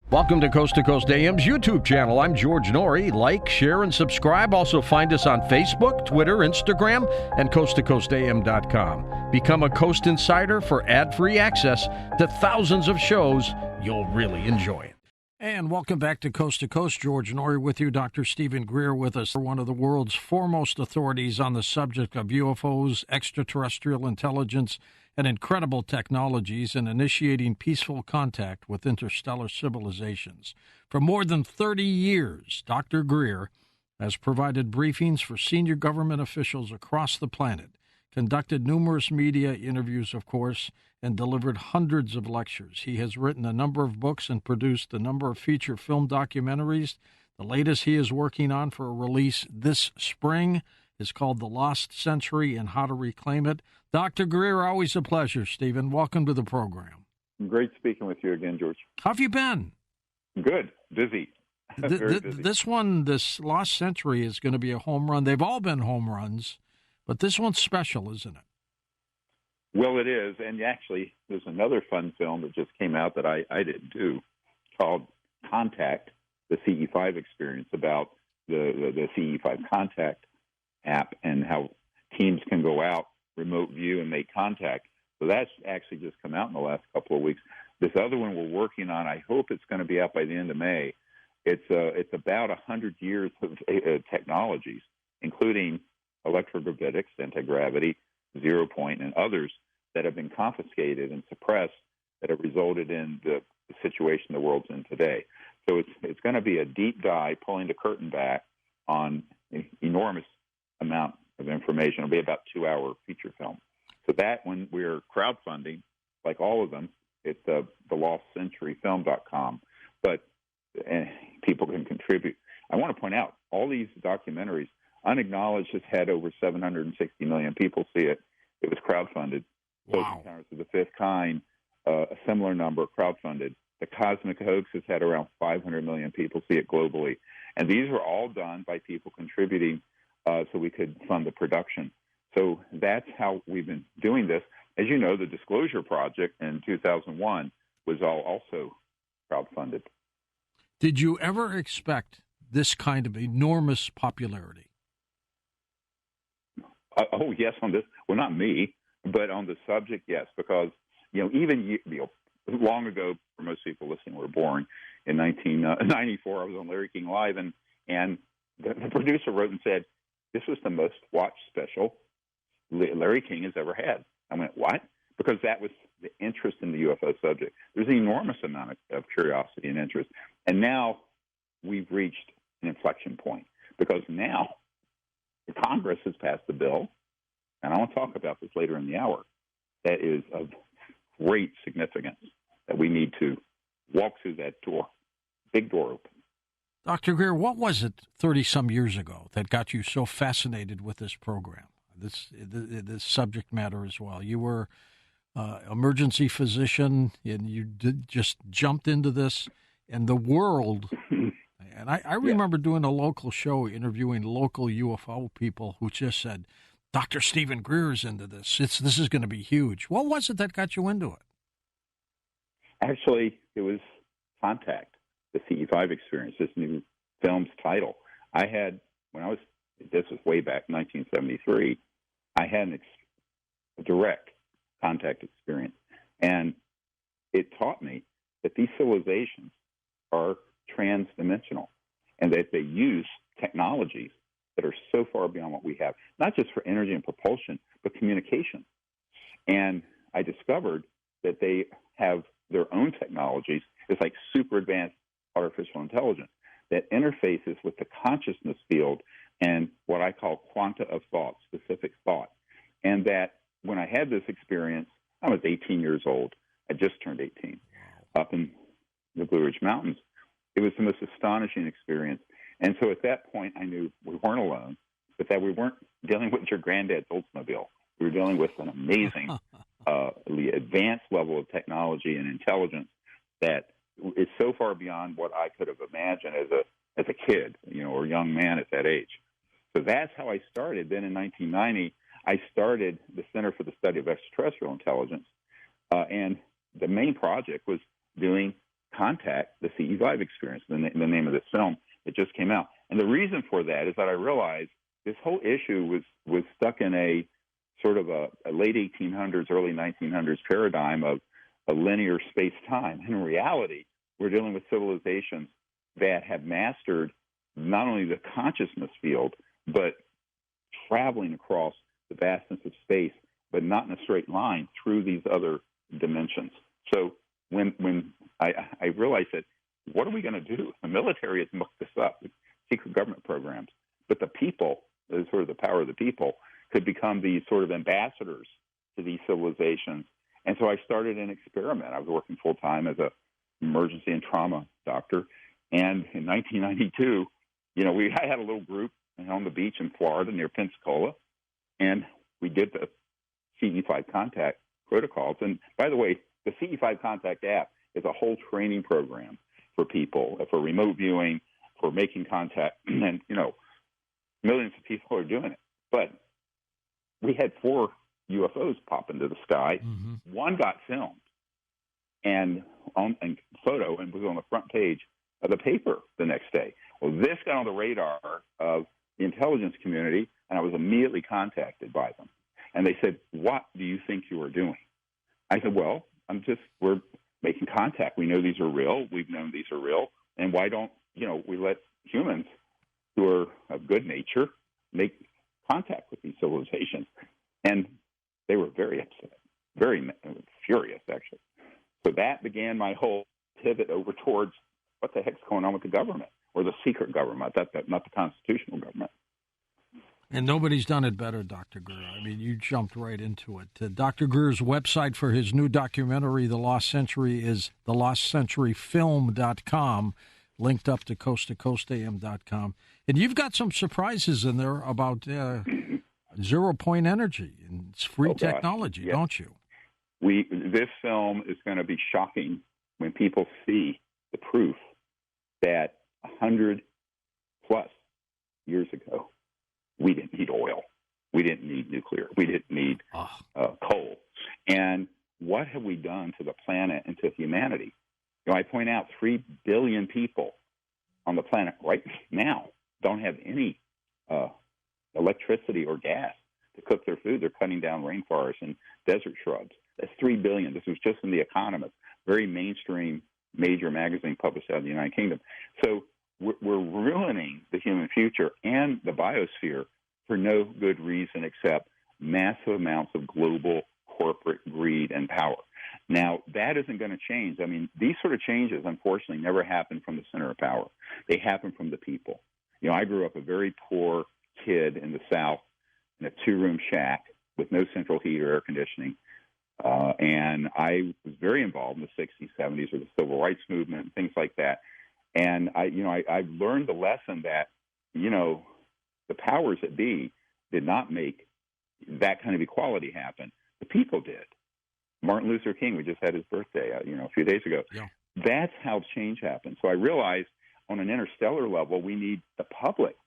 Welcome to Coast AM's YouTube channel. I'm George Norrie. Like, share, and subscribe. Also find us on Facebook, Twitter, Instagram, and coasttocoastam.com. Become a Coast Insider for ad-free access to thousands of shows you'll really enjoy. And welcome back to Coast. George Norrie with you. Dr. Steven Greer with us, one of the world's foremost authorities on the subject of UFOs, extraterrestrial intelligence, and incredible technologies in initiating peaceful contact with interstellar civilizations. For more than 30 years, Dr. Greer has provided briefings for senior government officials across the planet, conducted numerous media interviews, of course, and delivered hundreds of lectures. He has written a number of books and produced a number of feature film documentaries. The latest he is working on for a release this spring is called The Lost Century and How to Reclaim It. Dr. Greer, always a pleasure, Stephen. Welcome to the program. Great speaking with you again, George. How have you been? Good. Busy. Very busy. This Lost Century is going to be a home run. They've all been home runs, but this one's special, isn't it? Well, it is. And actually, there's another fun film that just came out that I didn't do called Contact The CE5 Experience, about the CE5 Contact app and how teams can go out, remote view, and make contact. So that's actually just come out in the last couple of weeks. This other one we're working on, I hope it's going to be out by the end of May. It's about 100 years of technologies, including electrogravitics, anti-gravity, zero point, and others that have been confiscated and suppressed that have resulted in the situation the world's in today. So it's going to be a deep dive, pulling the curtain back on an enormous amount of information. It'll be about a 2-hour feature film. So that, when we're crowdfunding, like all of them, it's thelostcenturyfilm.com. But people can contribute. I want to point out, all these documentaries, Unacknowledged has had over 760 million people see it. It was crowdfunded. Wow. Encounters of the Fifth Kind, a similar number, crowdfunded. The Cosmic Hoax has had around 500 million people see it globally. And these were all done by people contributing so we could fund the production. So that's how we've been doing this. As you know, the Disclosure Project in 2001 was all also crowdfunded. Did you ever expect this kind of enormous popularity? Oh, yes, on this. Well, not me, but on the subject, yes, because, even long ago, for most people listening, were born in 1994. I was on Larry King Live, and the producer wrote and said, this was the most watched special Larry King has ever had. I went, what? Because that was the interest in the UFO subject. There's an enormous amount of curiosity and interest. And now we've reached an inflection point, because now the Congress has passed a bill, and I want to talk about this later in the hour, that is of great significance, that we need to walk through that door, big door open. Dr. Greer, what was it 30-some years ago that got you so fascinated with this program, this subject matter as well? You were emergency physician, and you just jumped into this, and the world. And I remember doing a local show, interviewing local UFO people who just said, Dr. Steven Greer is into this. This is going to be huge. What was it that got you into it? Actually, it was Contact, the CE5 Experience, this new film's title. This was way back in 1973, I had a direct contact experience. And it taught me that these civilizations are transdimensional, and that they use technologies that are so far beyond what we have, not just for energy and propulsion, but communication. And I discovered that they have their own technologies. It's like super advanced artificial intelligence that interfaces with the consciousness field and what I call quanta of thought, specific thought. And that when I had this experience, I was 18 years old. I just turned 18, up in the Blue Ridge Mountains. It was the most astonishing experience. And so at that point, I knew we weren't alone, but that we weren't dealing with your granddad's Oldsmobile. We were dealing with an amazing, advanced level of technology and intelligence that is so far beyond what I could have imagined as a kid, or a young man at that age. So that's how I started. Then in 1990, I started the Center for the Study of Extraterrestrial Intelligence, and the main project was doing Contact The CE5 Experience, the name of this film that just came out. And the reason for that is that I realized this whole issue was stuck in a sort of a late 1800s, early 1900s paradigm of a linear space-time. In reality, we're dealing with civilizations that have mastered not only the consciousness field, but traveling across the vastness of space, but not in a straight line through these other dimensions. So when I realized that, what are we going to do? The military has mucked this up with secret government programs, but the people, sort of the power of the people, could become these sort of ambassadors to these civilizations. And so I started an experiment. I was working full-time as an emergency and trauma doctor. And in 1992, I had a little group on the beach in Florida near Pensacola, and we did the CE5 Contact protocols. And by the way, the CE5 Contact app is a whole training program for people, for remote viewing, for making contact, and, millions of people are doing it. But we had 4 UFOs pop into the sky. Mm-hmm. One got filmed and photo and was on the front page of the paper the next day. Well, this got on the radar of the intelligence community, and I was immediately contacted by them. And they said, "What do you think you are doing?" I said, "Well, we're making contact. We know these are real. We've known these are real. And why don't, we let humans who are of good nature make contact with these civilizations?" And they were very upset, very furious, actually. So that began my whole pivot over towards what the heck's going on with the government, or the secret government, not the constitutional government. And nobody's done it better, Dr. Greer. I mean, you jumped right into it. Dr. Greer's website for his new documentary, The Lost Century, is thelostcenturyfilm.com, linked up to coastam.com. And you've got some surprises in there about zero-point energy and free technology, yes. Don't you? This film is going to be shocking when people see the proof that 100-plus years ago, we didn't need oil. We didn't need nuclear. We didn't need coal. And what have we done to the planet and to humanity? I point out 3 billion people on the planet right now don't have any electricity or gas to cook their food. They're cutting down rainforests and desert shrubs. That's 3 billion. This was just in The Economist, very mainstream, major magazine published out of the United Kingdom. So we're ruining the human future and the biosphere for no good reason except massive amounts of global corporate greed and power. Now, that isn't going to change. I mean, these sort of changes, unfortunately, never happen from the center of power. They happen from the people. I grew up a very poor kid in the South in a 2-room shack with no central heat or air conditioning. And I was very involved in the 60s, 70s, with the civil rights movement and things like that. And I learned the lesson that, the powers that be did not make that kind of equality happen. The people did. Martin Luther King, we just had his birthday, a few days ago. Yeah. That's how change happens. So I realized on an interstellar level, we need the public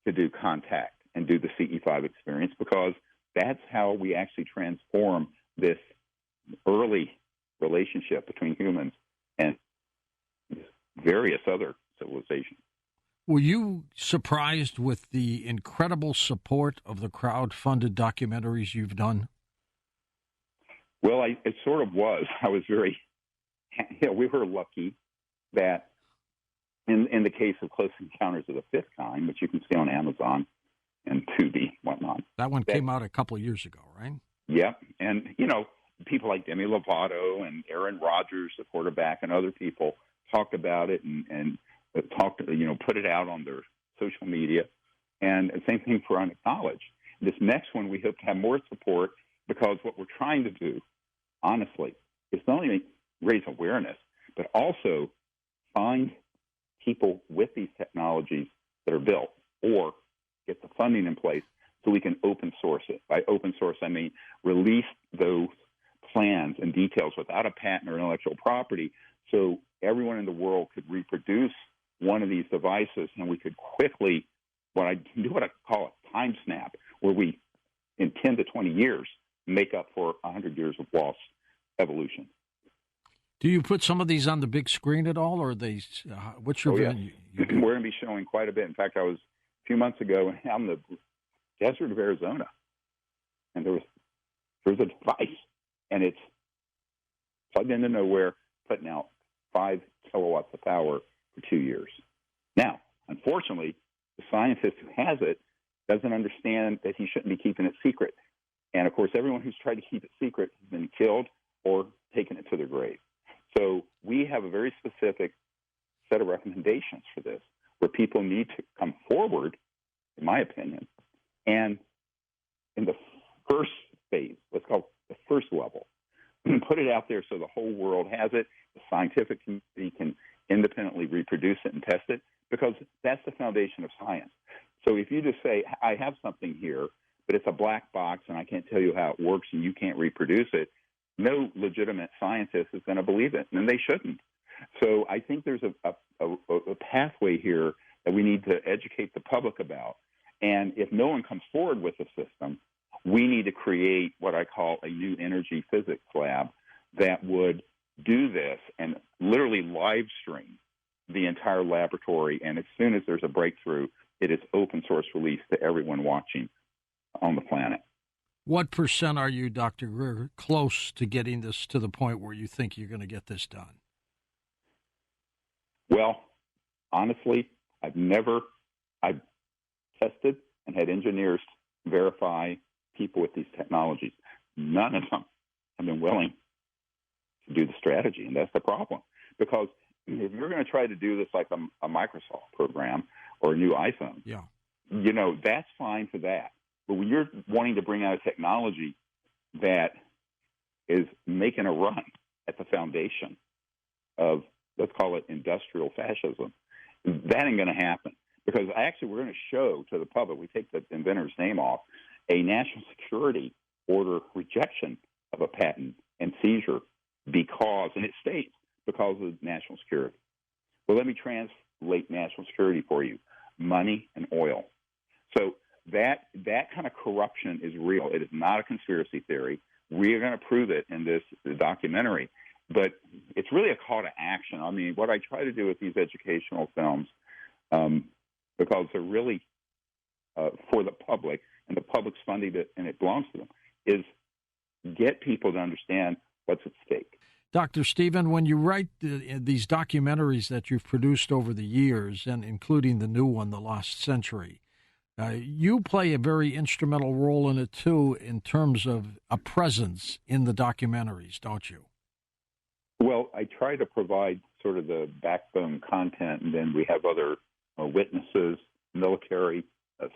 to do contact and do the CE5 experience, because that's how we actually transform this early relationship between humans and various other civilizations. Were you surprised with the incredible support of the crowd-funded documentaries you've done? Well, it sort of was. I was very, we were lucky that in the case of Close Encounters of the Fifth Kind, which you can see on Amazon and Tubi, whatnot. That one came out a couple of years ago, right? Yep. And, people like Demi Lovato and Aaron Rodgers, the quarterback, and other people talked about it and put it out on their social media. And the same thing for Unacknowledged. This next one, we hope to have more support, because what we're trying to do, honestly, is not only raise awareness, but also find people with these technologies that are built, or get the funding in place so we can open source it. By open source, I mean release those plans and details without a patent or intellectual property, so everyone in the world could reproduce one of these devices, and we could quickly, what I call a time snap, where we, in 10 to 20 years, make up for 100 years of lost evolution. Do you put some of these on the big screen at all, or are they? What's your venue? We're going to be showing quite a bit. In fact, I was a few months ago out in the desert of Arizona, and there's a device, and it's plugged into nowhere, putting out 5 kilowatts of power for 2 years. Now, unfortunately, the scientist who has it doesn't understand that he shouldn't be keeping it secret. And, of course, everyone who's tried to keep it secret has been killed or taken it to their grave. So we have a very specific set of recommendations for this, where people need to come forward, in my opinion, and in the first phase, let's call it the first level, put it out there so the whole world has it, the scientific community can independently reproduce it and test it, because that's the foundation of science. So if you just say, I have something here, but it's a black box and I can't tell you how it works and you can't reproduce it, no legitimate scientist is going to believe it, and they shouldn't. So I think there's a pathway here that we need to educate the public about. And if no one comes forward with a system, we need to create what I call a new energy physics lab that would do this and literally live stream the entire laboratory. And as soon as there's a breakthrough, it is open source release to everyone watching on the planet. What percent are you, Dr. Greer, close to getting this to the point where you think you're going to get this done? Well, honestly, I've tested and had engineers verify people with these technologies. None of them have been willing to do the strategy, and that's the problem. Because if you're going to try to do this like a Microsoft program or a new iPhone, that's fine for that. But when you're wanting to bring out a technology that is making a run at the foundation of, let's call it industrial fascism, that ain't going to happen. Because actually we're going to show to the public, we take the inventor's name off, a national security order rejection of a patent and seizure because, and it states, because of national security. Well, let me translate national security for you. Money and oil. So that kind of corruption is real. It is not a conspiracy theory. We are going to prove it in this documentary. But it's really a call to action. I mean, what I try to do with these educational films, because they're really for the public, and the public's funding it, and it belongs to them, is get people to understand what's at stake. Dr. Steven, when you write these documentaries that you've produced over the years, and including the new one, The Lost Century, you play a very instrumental role in it, too, in terms of a presence in the documentaries, don't you? Well, I try to provide sort of the backbone content, and then we have other witnesses, military,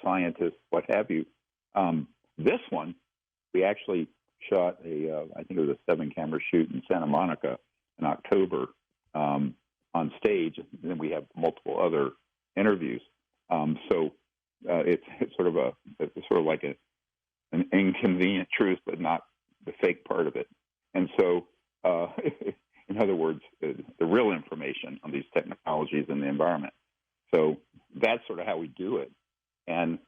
scientists, what have you. This one, we actually shot I think it was a 7-camera shoot in Santa Monica in October on stage, and then we have multiple other interviews. So it's sort of like an inconvenient truth, but not the fake part of it. And so, in other words, the real information on these technologies and the environment. So that's sort of how we do it. And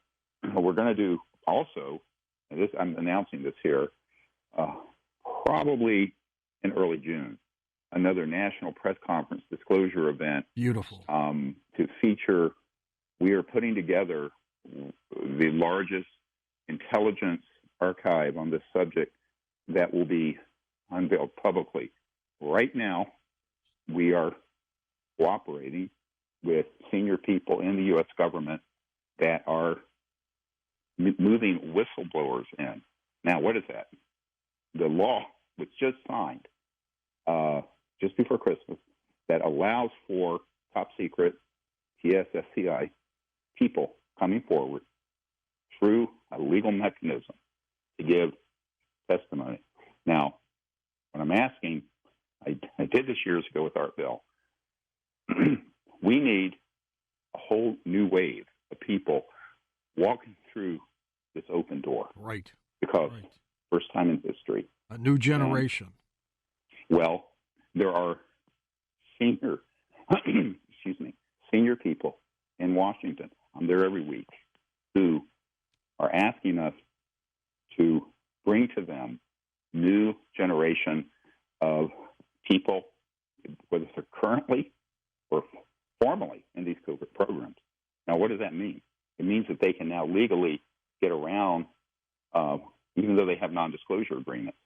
we're going to do also, and this, I'm announcing this here, probably in early June, another national press conference disclosure event. Beautiful. To feature, we are putting together the largest intelligence archive on this subject that will be unveiled publicly. Right now, we are cooperating with senior people in the U.S. government that are moving whistleblowers in. Now, what is that? The law was just signed just before Christmas that allows for top secret TSSCI people coming forward through a legal mechanism to give testimony. Now, what I'm asking, I did this years ago with Art Bell. We need a whole new wave of people walking through this open door. Right. Because first time in history. A new generation. Well, there are senior people in Washington, I'm there every week, who are asking us to bring to them new generation of people whether they're currently or formally in these covert programs. Now, what does that mean? It means that they can now legally get around, even though they have non-disclosure agreements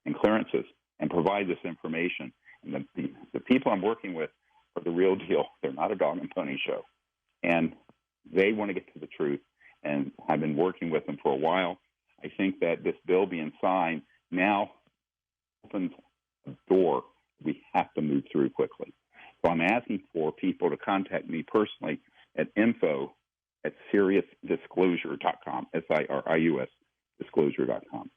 and clearances, and provide this information. And the people I'm working with are the real deal. They're not a dog and pony show. And they want to get to the truth. And I've been working with them for a while. I think that this bill being signed now opens a door we have to move through quickly. So I'm asking for people to contact me personally at info@SiriusDisclosure.com, SIRIUS disclosure.com.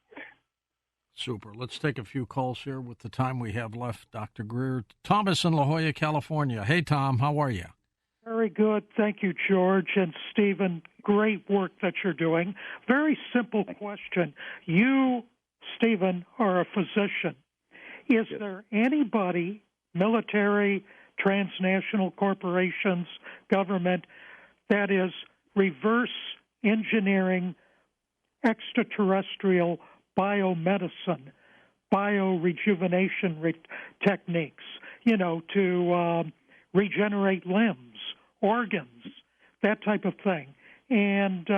Super. Let's take a few calls here with the time we have left, Dr. Greer. Thomas in La Jolla, California. Hey, Tom, how are you? Very good. Thank you, George and Stephen. Great work that you're doing. Very simple question. You, Stephen, are a physician. Is there anybody, military, transnational corporations, government, that is reverse engineering extraterrestrial biomedicine, biorejuvenation techniques, to regenerate limbs, organs, that type of thing? And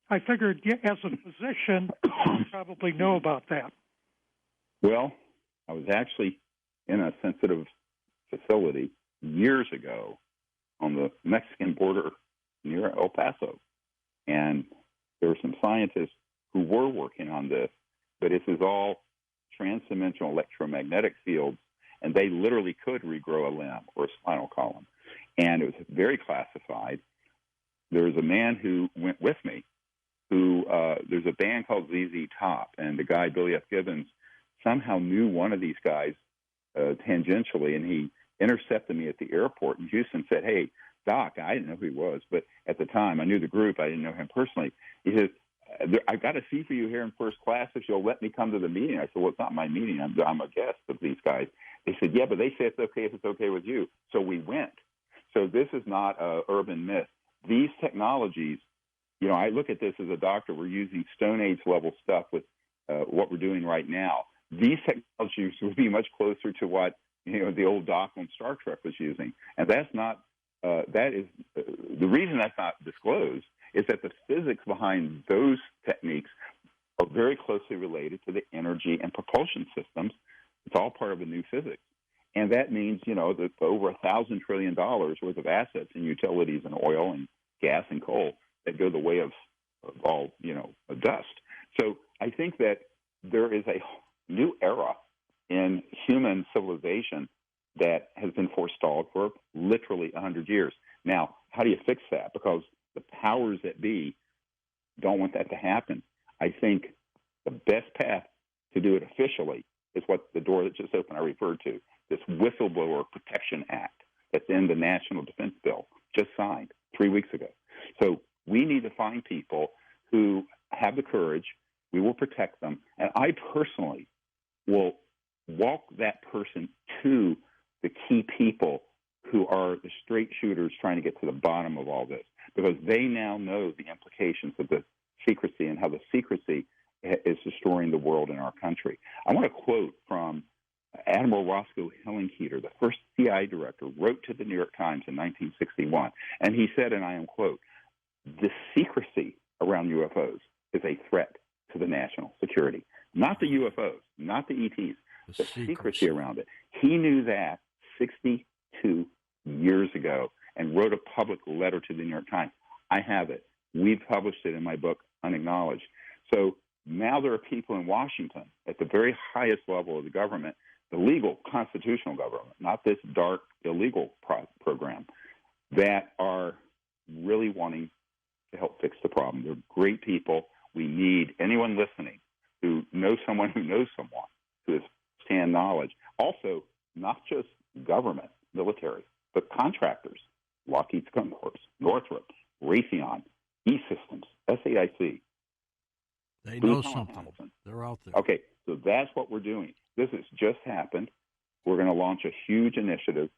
I figured, as a physician, you probably know about that. Well, I was actually in a sensitive facility years ago on the Mexican border near El Paso. And there were some scientists who were working on this, but this is all transdimensional electromagnetic fields, and they literally could regrow a limb or a spinal column. And it was very classified. There was a man who went with me who, there's a band called ZZ Top, and the guy, Billy F. Gibbons, somehow knew one of these guys tangentially, and he intercepted me at the airport in Houston and said, "Hey, Doc," I didn't know who he was, but at the time I knew the group. I didn't know him personally. He says, "I've got a seat for you here in first class if you'll let me come to the meeting." I said, "Well, it's not my meeting. I'm a guest of these guys." They said, "Yeah, but they say it's okay if it's okay with you." So we went. So this is not an urban myth. These technologies, I look at this as a doctor. We're using Stone Age level stuff with what we're doing right now. These technologies would be much closer to what the old doc on Star Trek was using, and that's not. That is the reason that's not disclosed is that the physics behind those techniques are very closely related to the energy and propulsion systems. It's all part of a new physics, and that means that over $1,000 trillion worth of assets in utilities and oil and gas and coal that go the way of all of dust. So I think that there is a new era in human civilization that has been forestalled for literally 100 years. Now, how do you fix that? Because the powers that be don't want that to happen. I think the best path to do it officially is what the door that just opened I referred to, this Whistleblower Protection Act that's in the National Defense Bill, just signed 3 weeks ago. So we need to find people who have the courage. We will protect them. And I personally will walk that person to the key people who are the straight shooters trying to get to the bottom of all this, because they now know the implications of the secrecy and how the secrecy is destroying the world in our country. I want to quote from Admiral Roscoe Hillenkoetter, the first CIA director, wrote to the New York Times in 1961, and he said, and I am quote, "The secrecy around UFOs is a threat to the national security." Not the UFOs, not the ETs, the secrecy around it. He knew that 62 years ago and wrote a public letter to the New York Times. I have it. We've published it in my book, Unacknowledged. So now there are people in Washington at the very highest level of the government, the legal constitutional government, not this dark illegal program, that are really wanting to help fix the problem. They're great people. We need anyone listening who knows someone who knows someone who has firsthand knowledge. Also, not just government, military, but contractors, Lockheed Skunk Works, Northrop, Raytheon, E-Systems, SAIC. They know something. Hamilton. They're out there. Okay, so that's what we're doing. This has just happened. We're going to launch a huge initiative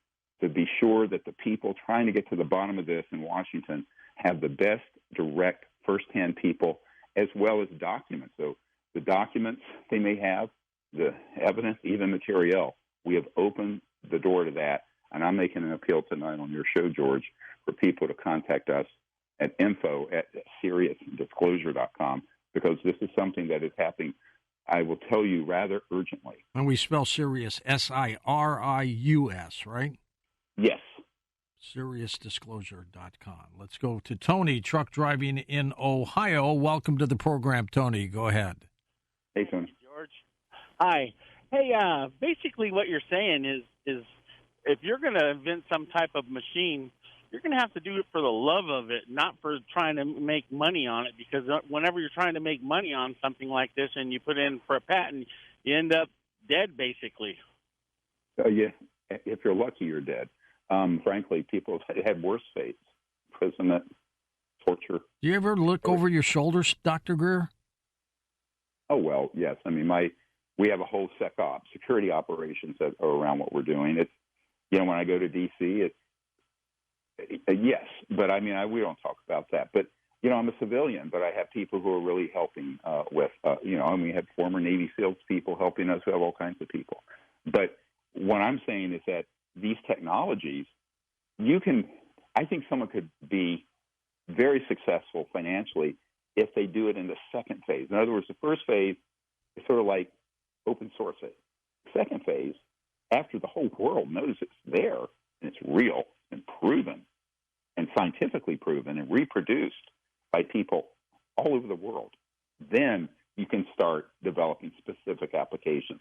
to be sure that the people trying to get to the bottom of this in Washington have the best, direct, firsthand people, as well as documents. So the documents they may have, the evidence, even material, we have opened the door to that. And I'm making an appeal tonight on your show, George, for people to contact us at info@seriousdisclosure.com, because this is something that is happening, I will tell you, rather urgently. And we spell Sirius, SIRIUS, right? Yes. SeriousDisclosure.com. Let's go to Tony, truck driving in Ohio. Welcome to the program, Tony. Go ahead. Hey, Tony. George. Hi. Hey, basically what you're saying is if you're going to invent some type of machine, you're going to have to do it for the love of it, not for trying to make money on it, because whenever you're trying to make money on something like this and you put in for a patent, you end up dead, basically. Yeah, if you're lucky, you're dead. Frankly, people have had worse fates, imprisonment, torture. Do you ever look over your shoulders, Dr. Greer? Oh, well, yes. I mean, we have a whole security operations that are around what we're doing. It's, when I go to D.C., yes, but I mean, we don't talk about that. But, I'm a civilian, but I have people who are really helping with, and we have former Navy SEALs people helping us. We have all kinds of people. But what I'm saying is that these technologies, I think someone could be very successful financially if they do it in the second phase. In other words, the first phase is sort of like open source it. The second phase, after the whole world knows it's there and it's real and proven and scientifically proven and reproduced by people all over the world, then you can start developing specific applications.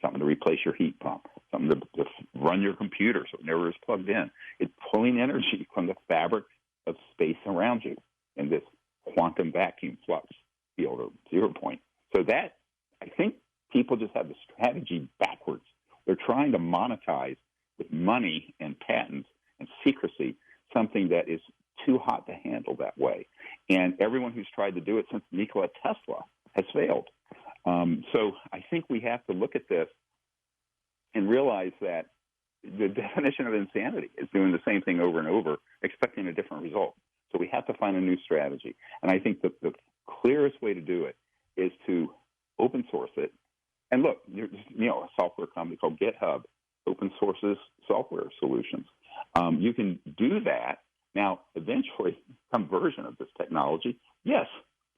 Something to replace your heat pump, something to run your computer so it never is plugged in. It's pulling energy from the fabric of space around you in this quantum vacuum flux field or 0 point. So that, I think people just have the strategy backwards. They're trying to monetize with money and patents and secrecy something that is too hot to handle that way. And everyone who's tried to do it since Nikola Tesla has failed. So I think we have to look at this and realize that the definition of insanity is doing the same thing over and over, expecting a different result. So we have to find a new strategy. And I think that the clearest way to do it is to open source it. And look, a software company called GitHub open sources software solutions. You can do that. Now, eventually, some version of this technology, yes,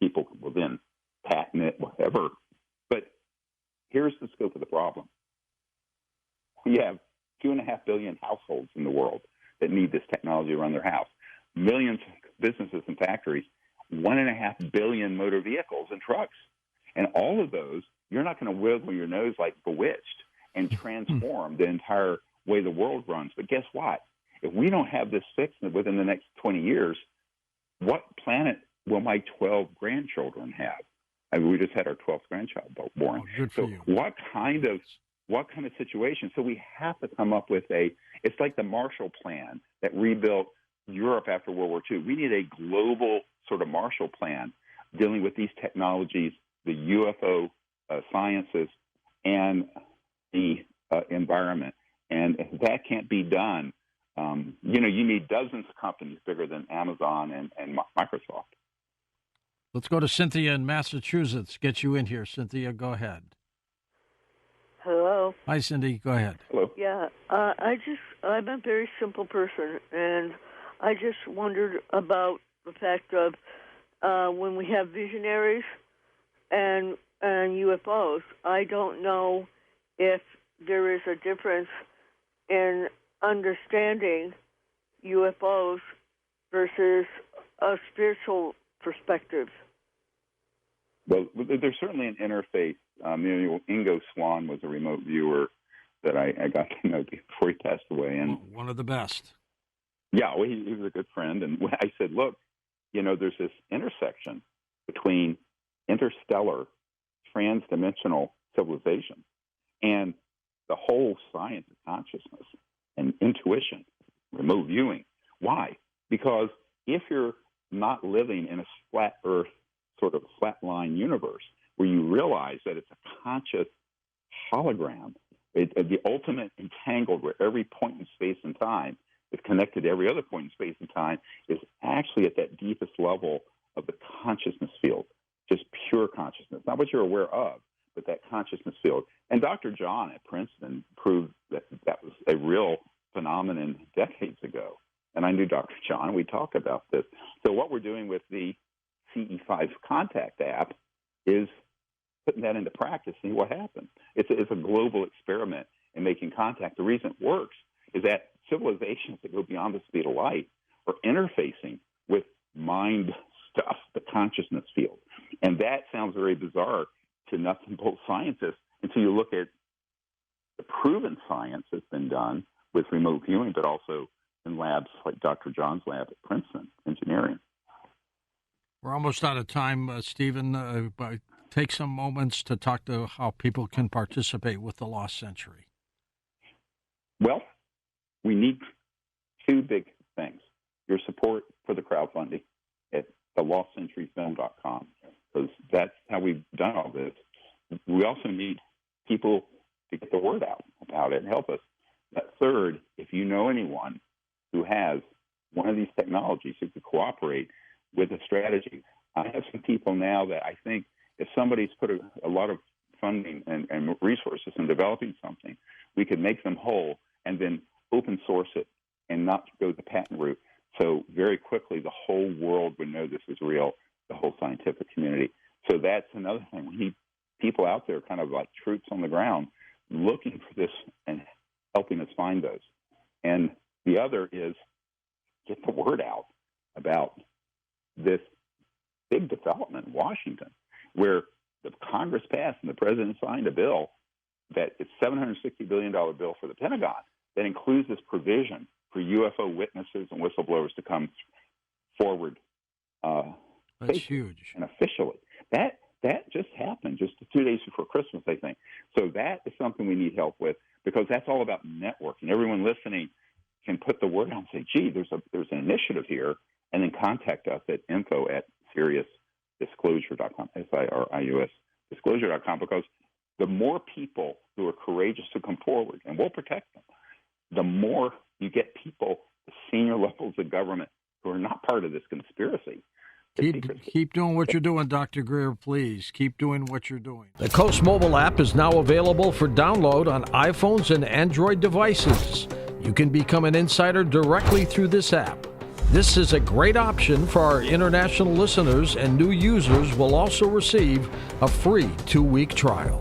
people will then patent it, whatever. But here's the scope of the problem. We have 2.5 billion households in the world that need this technology to run their house. Millions of businesses and factories, 1.5 billion motor vehicles and trucks. And all of those, you're not going to wiggle your nose like Bewitched and transform the entire way the world runs. But guess what? If we don't have this fixed within the next 20 years, what planet will my 12 grandchildren have? I mean, we just had our 12th grandchild born. Oh, good for you. What kind of situation? So we have to come up with it's like the Marshall Plan that rebuilt Europe after World War II. We need a global sort of Marshall Plan dealing with these technologies, the UFO sciences, and the environment. And if that can't be done, you need dozens of companies bigger than Amazon and Microsoft. Let's go to Cynthia in Massachusetts. Get you in here, Cynthia. Go ahead. Hello. Hi, Cindy. Go ahead. Hello. Yeah, I'm a very simple person, and I just wondered about the fact of when we have visionaries and UFOs, I don't know if there is a difference in understanding UFOs versus a spiritual perspective. Well, there's certainly an interface. Ingo Swan was a remote viewer that I got to know before he passed away, and one of the best. Yeah, well, he was a good friend, and I said, look, there's this intersection between interstellar, transdimensional civilization and the whole science of consciousness and intuition, remote viewing. Why? Because if you're not living in a flat Earth, sort of flatline universe where you realize that it's a conscious hologram, the ultimate entangled where every point in space and time is connected to every other point in space and time, is actually at that deepest level of the consciousness field, just pure consciousness, not what you're aware of, with that consciousness field. And Dr. John at Princeton proved that that was a real phenomenon decades ago. And I knew Dr. John. We talk about this. So what we're doing with the CE5 Contact app is putting that into practice, see what happens. It's a global experiment in making contact. The reason it works is that civilizations that go beyond the speed of light are interfacing with mind stuff, the consciousness field. And that sounds very bizarre to nuts and bolts scientists until you look at the proven science that's been done with remote viewing, but also in labs like Dr. John's lab at Princeton Engineering. We're almost out of time, Stephen. But take some moments to talk to how people can participate with the Lost Century. Well, we need two big things. Your support for the crowdfunding at thelostcenturyfilm.com, because that's how we've done all this. We also need people to get the word out about it and help us. But third, if you know anyone who has one of these technologies who could cooperate with a strategy, I have some people now that I think if somebody's put a lot of funding and resources in developing something, we could make them whole and then open source it and not go the patent route. So very quickly, the whole world would know this is real, the whole scientific community. So that's another thing. We need people out there kind of like troops on the ground looking for this and helping us find those. And the other is get the word out about this big development in Washington, where the Congress passed and the president signed a bill that it's $760 billion bill for the Pentagon that includes this provision for UFO witnesses and whistleblowers to come forward. That's huge. And officially. That just happened just 2 days before Christmas, I think. So that is something we need help with, because that's all about networking. Everyone listening can put the word out and say, gee, there's an initiative here, and then contact us at info@SiriusDisclosure.com, SIRIUS disclosure.com, because the more people who are courageous to come forward, and we'll protect them, the more you get people, the senior levels of government, who are not part of this conspiracy. Keep doing what you're doing, Dr. Greer, please. Keep doing what you're doing. The Coast mobile app is now available for download on iPhones and Android devices. You can become an insider directly through this app. This is a great option for our international listeners, and new users will also receive a free 2-week trial.